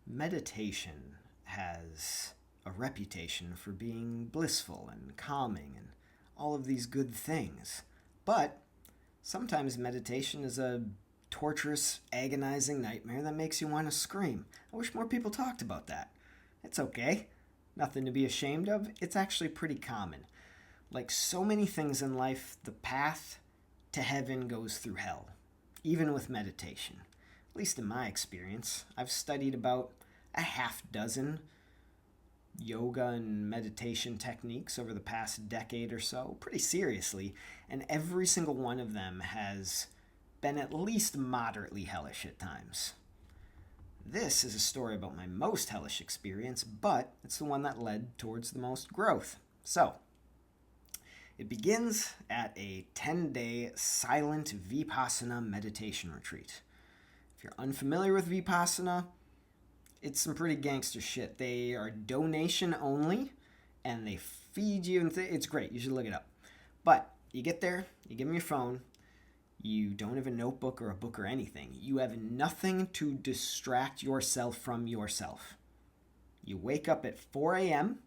Meditation has a reputation for being blissful and calming and all of these good things. But sometimes meditation is a torturous, agonizing nightmare that makes you want to scream. I wish more people talked about that. It's okay. Nothing to be ashamed of. It's actually pretty common. Like so many things in life, the path to heaven goes through hell, even with meditation. At least in my experience, I've studied about a half dozen yoga and meditation techniques over the past decade or so, pretty seriously, and every single one of them has been at least moderately hellish at times. This is a story about my most hellish experience, but it's the one that led towards the most growth. So, it begins at a 10-day silent Vipassana meditation retreat. If you're unfamiliar with Vipassana, it's some pretty gangster shit. They are donation only, and they feed you, and it's great. You should look it up. But you get there, you give them your phone, you don't have a notebook or a book or anything. You have nothing to distract yourself from yourself. You wake up at 4 a.m.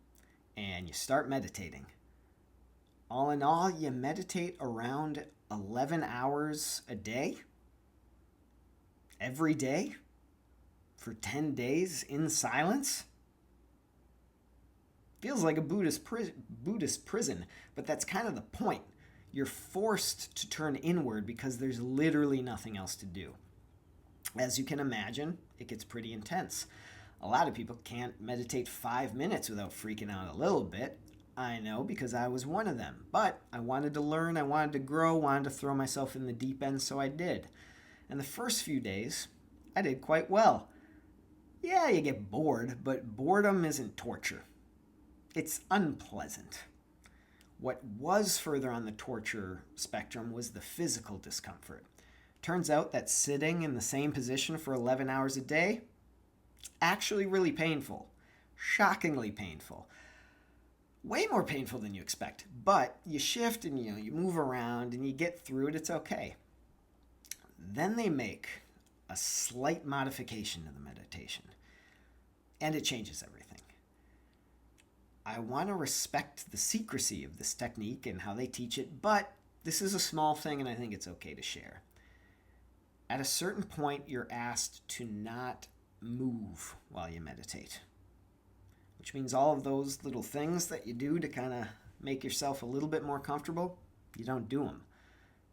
and you start meditating. All in all, you meditate around 11 hours a day, every day, for 10 days in silence. Feels like a Buddhist prison, but that's kind of the point. You're forced to turn inward because there's literally nothing else to do. As you can imagine, it gets pretty intense. A lot of people can't meditate 5 minutes without freaking out a little bit. I know, because I was one of them. But I wanted to learn, I wanted to grow, wanted to throw myself in the deep end, so I did. And the first few days, I did quite well. Yeah, you get bored, but boredom isn't torture. It's unpleasant. What was further on the torture spectrum was the physical discomfort. Turns out that sitting in the same position for 11 hours a day, actually really painful. Shockingly painful. Way more painful than you expect. But you shift and you move around and you get through it, it's okay. Then they make a slight modification to the meditation, and it changes everything. I want to respect the secrecy of this technique and how they teach it, but this is a small thing and I think it's okay to share. At a certain point, you're asked to not move while you meditate, which means all of those little things that you do to kind of make yourself a little bit more comfortable, you don't do them.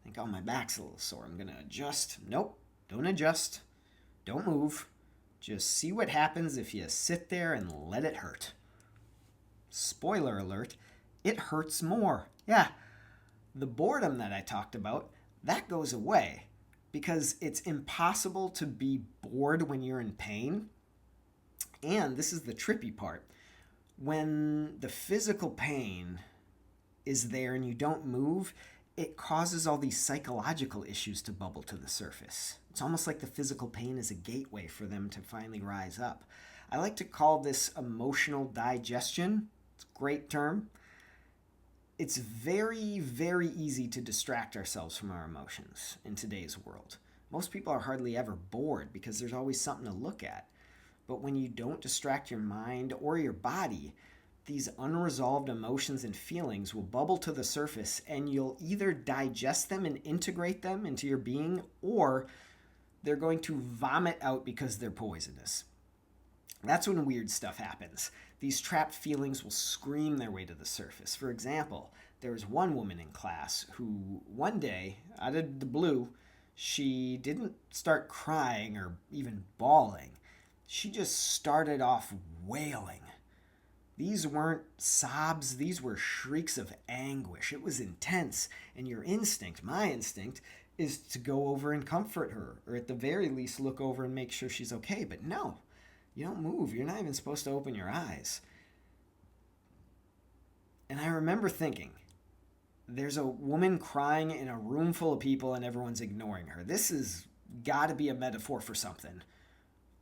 Think, oh, my back's a little sore, I'm going to adjust. Nope, don't adjust. Don't move. Just see what happens if you sit there and let it hurt. Spoiler alert, it hurts more. Yeah, the boredom that I talked about, that goes away because it's impossible to be bored when you're in pain. And this is the trippy part. When the physical pain is there and you don't move, it causes all these psychological issues to bubble to the surface. It's almost like the physical pain is a gateway for them to finally rise up. I like to call this emotional digestion. It's a great term. It's very, very easy to distract ourselves from our emotions in today's world. Most people are hardly ever bored because there's always something to look at. But when you don't distract your mind or your body, these unresolved emotions and feelings will bubble to the surface, and you'll either digest them and integrate them into your being, or they're going to vomit out because they're poisonous. That's when weird stuff happens. These trapped feelings will scream their way to the surface. For example, there was one woman in class who one day, out of the blue, she didn't start crying or even bawling. She just started off wailing. These weren't sobs, these were shrieks of anguish. It was intense, and your instinct, my instinct, is to go over and comfort her, or at the very least look over and make sure she's okay. But no, you don't move. You're not even supposed to open your eyes. And I remember thinking, there's a woman crying in a room full of people and everyone's ignoring her. This has got to be a metaphor for something.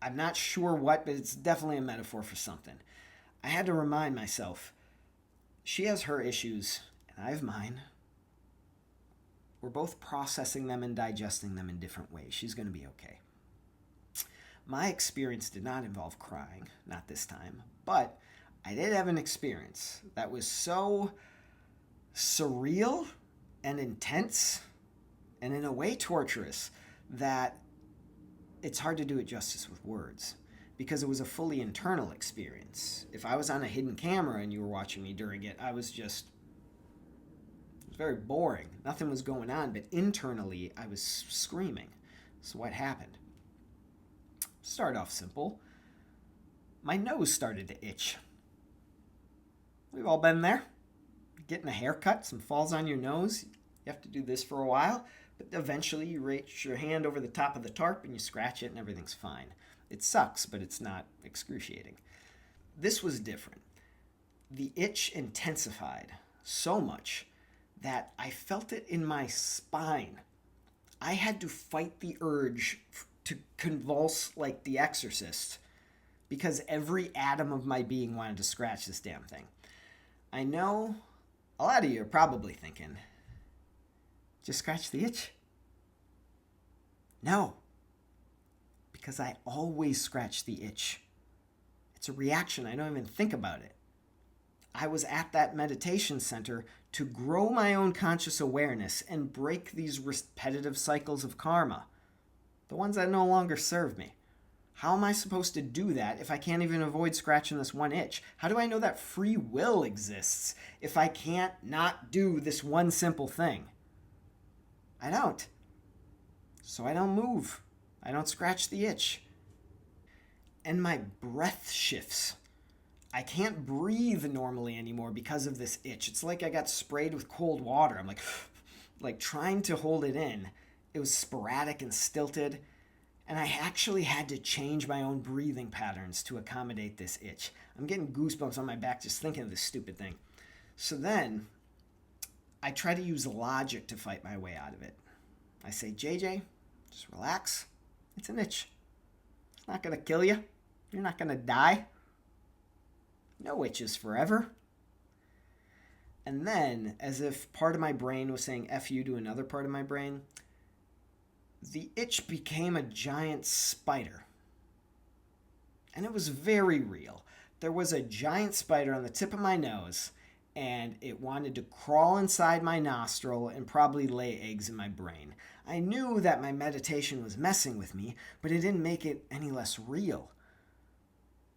I'm not sure what, but it's definitely a metaphor for something. I had to remind myself, she has her issues and I have mine. We're both processing them and digesting them in different ways. She's going to be okay. My experience did not involve crying, not this time, but I did have an experience that was so surreal and intense and in a way torturous that it's hard to do it justice with words, because it was a fully internal experience. If I was on a hidden camera and you were watching me during it, it was very boring. Nothing was going on, but internally I was screaming. So what happened? Start off simple. My nose started to itch. We've all been there. Getting a haircut, some falls on your nose. You have to do this for a while, but eventually you reach your hand over the top of the tarp and you scratch it and everything's fine. It sucks, but it's not excruciating. This was different. The itch intensified so much that I felt it in my spine. I had to fight the urge to convulse like The Exorcist because every atom of my being wanted to scratch this damn thing. I know a lot of you are probably thinking, just scratch the itch? No, because I always scratch the itch. It's a reaction. I don't even think about it. I was at that meditation center to grow my own conscious awareness and break these repetitive cycles of karma, the ones that no longer serve me. How am I supposed to do that if I can't even avoid scratching this one itch? How do I know that free will exists if I can't not do this one simple thing? I don't. So I don't move. I don't scratch the itch. And my breath shifts. I can't breathe normally anymore because of this itch. It's like I got sprayed with cold water. I'm like trying to hold it in. It was sporadic and stilted. And I actually had to change my own breathing patterns to accommodate this itch. I'm getting goosebumps on my back just thinking of this stupid thing. So then I try to use logic to fight my way out of it. I say, JJ, just relax. It's an itch. It's not going to kill you. You're not going to die. No itches forever. And then, as if part of my brain was saying F you to another part of my brain, the itch became a giant spider. And it was very real. There was a giant spider on the tip of my nose, and it wanted to crawl inside my nostril and probably lay eggs in my brain. I knew that my meditation was messing with me, but it didn't make it any less real.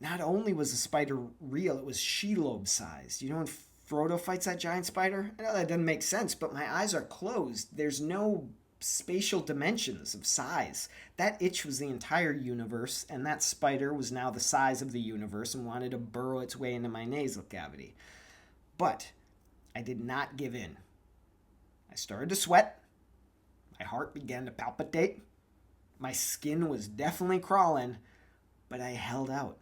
Not only was the spider real, it was Shelob sized. You know when Frodo fights that giant spider? I know that doesn't make sense, but my eyes are closed. There's no spatial dimensions of size. That itch was the entire universe, and that spider was now the size of the universe and wanted to burrow its way into my nasal cavity. But I did not give in. I started to sweat. My heart began to palpitate. My skin was definitely crawling, but I held out.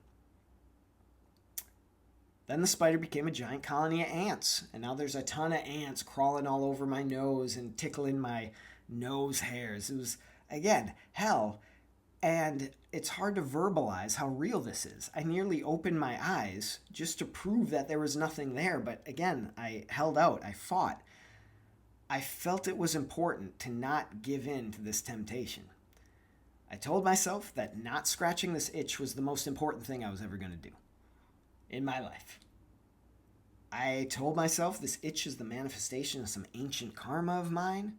Then the spider became a giant colony of ants, and now there's a ton of ants crawling all over my nose and tickling my nose hairs. It was, again, hell, and it's hard to verbalize how real this is. I nearly opened my eyes just to prove that there was nothing there, but again, I held out. I fought. I felt it was important to not give in to this temptation. I told myself that not scratching this itch was the most important thing I was ever going to do in my life. I told myself this itch is the manifestation of some ancient karma of mine.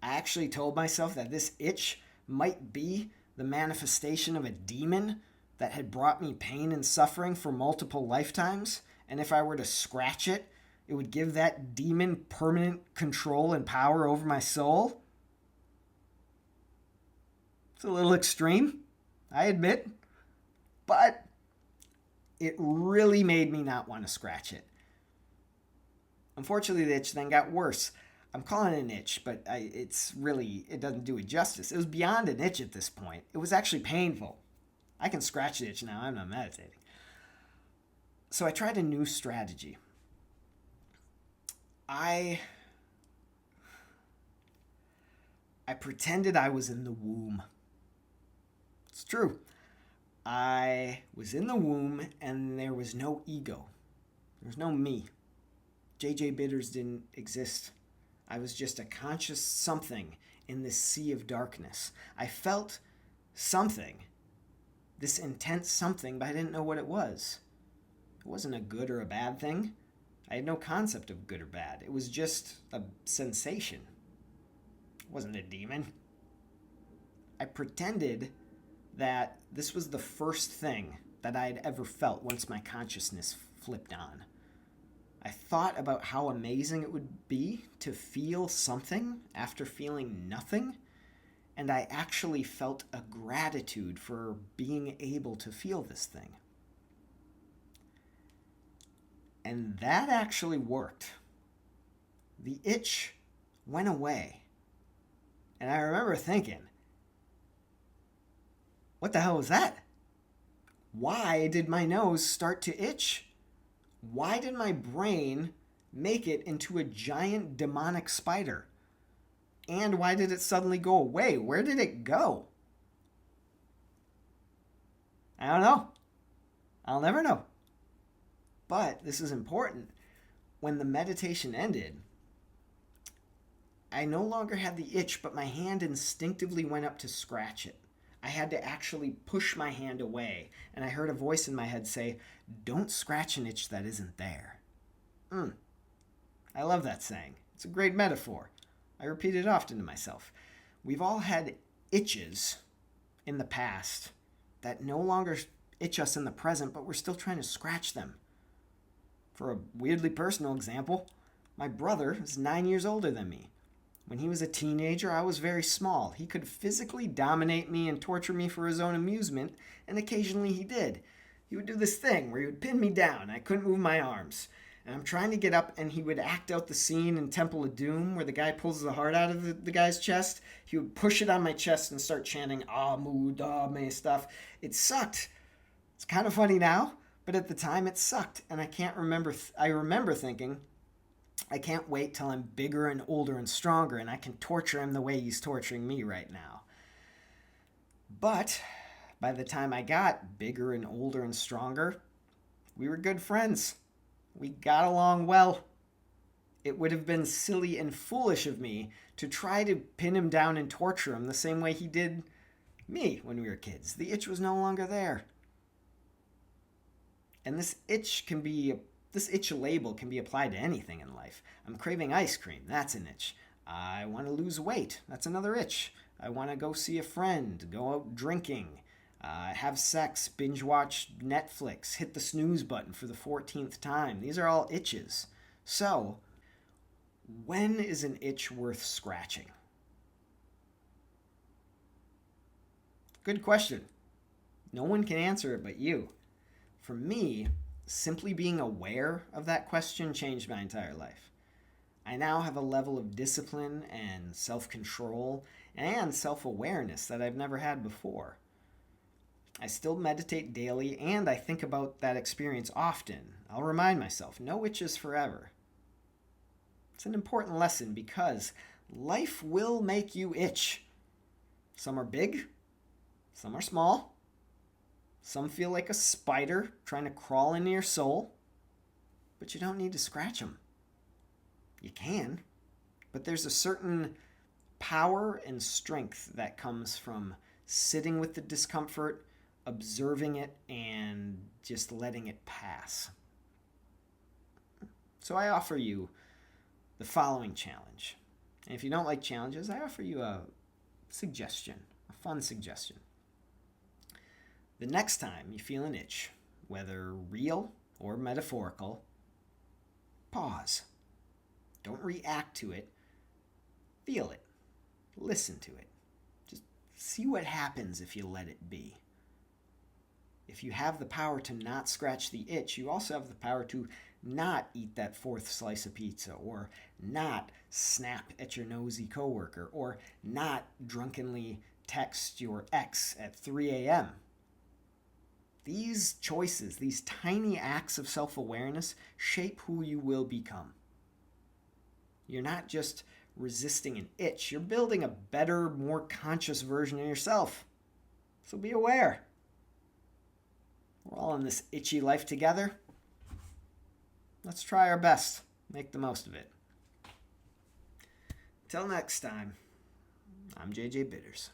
I actually told myself that this itch might be the manifestation of a demon that had brought me pain and suffering for multiple lifetimes, and if I were to scratch it, it would give that demon permanent control and power over my soul. It's a little extreme, I admit, but it really made me not want to scratch it. Unfortunately, the itch then got worse. I'm calling it an itch, but it doesn't do it justice. It was beyond an itch at this point. It was actually painful. I can scratch the itch now. I'm not meditating. So I tried a new strategy. I pretended I was in the womb. It's true. I was in the womb and there was no ego. There was no me. JJ Bitters didn't exist. I was just a conscious something in this sea of darkness. I felt something, this intense something, but I didn't know what it was. It wasn't a good or a bad thing. I had no concept of good or bad. It was just a sensation. It wasn't a demon. I pretended that this was the first thing that I had ever felt once my consciousness flipped on. I thought about how amazing it would be to feel something after feeling nothing, and I actually felt a gratitude for being able to feel this thing. And that actually worked. The itch went away. And I remember thinking, what the hell was that? Why did my nose start to itch? Why did my brain make it into a giant demonic spider? And why did it suddenly go away? Where did it go? I don't know. I'll never know. But this is important. When the meditation ended, I no longer had the itch, but my hand instinctively went up to scratch it. I had to actually push my hand away, and I heard a voice in my head say, "Don't scratch an itch that isn't there." I love that saying. It's a great metaphor. I repeat it often to myself. We've all had itches in the past that no longer itch us in the present, but we're still trying to scratch them. For a weirdly personal example, my brother is 9 years older than me. When he was a teenager, I was very small. He could physically dominate me and torture me for his own amusement, and occasionally he did. He would do this thing where he would pin me down. I couldn't move my arms. And I'm trying to get up, and he would act out the scene in Temple of Doom where the guy pulls the heart out of the guy's chest. He would push it on my chest and start chanting Amu Dame stuff. It sucked. It's kind of funny now, but at the time it sucked. And I remember thinking, I can't wait till I'm bigger and older and stronger and I can torture him the way he's torturing me right now. But by the time I got bigger and older and stronger, we were good friends. We got along well. It would have been silly and foolish of me to try to pin him down and torture him the same way he did me when we were kids. The itch was no longer there. And this itch label can be applied to anything in life. I'm craving ice cream. That's an itch. I want to lose weight. That's another itch. I want to go see a friend, go out drinking, have sex, binge watch Netflix, hit the snooze button for the 14th time. These are all itches. So, when is an itch worth scratching? Good question. No one can answer it but you. For me, simply being aware of that question changed my entire life. I now have a level of discipline and self-control and self-awareness that I've never had before. I still meditate daily, and I think about that experience often. I'll remind myself, no itch is forever. It's an important lesson because life will make you itch. Some are big, some are small. Some feel like a spider trying to crawl into your soul, but you don't need to scratch them. You can, but there's a certain power and strength that comes from sitting with the discomfort, observing it, and just letting it pass. So I offer you the following challenge. And if you don't like challenges, I offer you a suggestion, a fun suggestion. The next time you feel an itch, whether real or metaphorical, pause. Don't react to it. Feel it. Listen to it. Just see what happens if you let it be. If you have the power to not scratch the itch, you also have the power to not eat that fourth slice of pizza, or not snap at your nosy coworker, or not drunkenly text your ex at 3 a.m. These choices, these tiny acts of self-awareness, shape who you will become. You're not just resisting an itch, you're building a better, more conscious version of yourself. So be aware. We're all in this itchy life together. Let's try our best. Make the most of it. Till next time, I'm JJ Bitters.